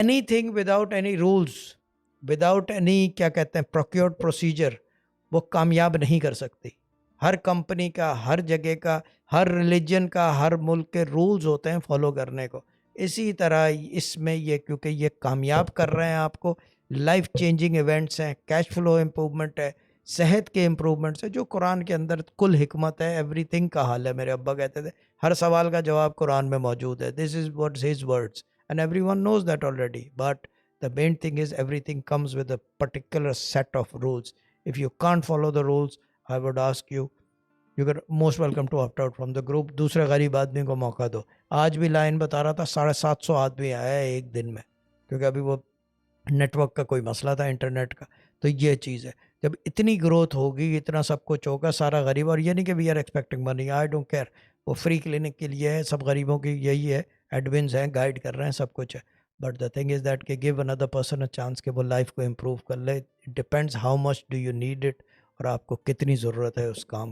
Any thing without any rules, without any کیا کہتے ہیں پروکیورڈ پروسیجر، وہ کامیاب نہیں کر سکتی. ہر کمپنی کا، ہر جگہ کا، ہر ریلیجن کا، ہر ملک کے رولز ہوتے ہیں فالو کرنے کو. اسی طرح اس میں یہ کیونکہ یہ کامیاب کر رہے ہیں آپ کو، لائف چینجنگ ایونٹس ہیں، کیش فلو امپرومنٹ ہے، صحت کے امپرومنٹس ہے، جو قرآن کے اندر کل حکمت ہے. ایوری تھنگ کا حل ہے. میرے ابا کہتے تھے ہر سوال کا جواب قرآن میں موجود ہے. This is what his words and every one knows that already. But the main thing is everything comes with a particular set of rules. If you can't follow the rules, I would ask you, you are most welcome to opt out from the group. دوسرے غریب آدمی کو موقع دو. آج بھی line بتا رہا تھا 750 آدمی آیا ہے ایک دن میں، کیونکہ ابھی وہ نیٹ ورک کا کوئی مسئلہ تھا، انٹرنیٹ کا. تو یہ چیز ہے، جب اتنی گروتھ ہوگی، اتنا سب کچھ ہوگا، سارا غریب. اور یہ نہیں کہ we are expecting money, I don't care. وہ فری کلینک کے لیے ہے، سب غریبوں کی یہی ہے، ایڈمنز ہیں، گائیڈ کر رہے ہیں، سب کچھ ہے. But the thing is that کہ گیو اندر پرسن اے چانس کہ وہ لائف کو امپروو کر لے. It depends how much do you need it, اور آپ کو کتنی ضرورت ہے اس کام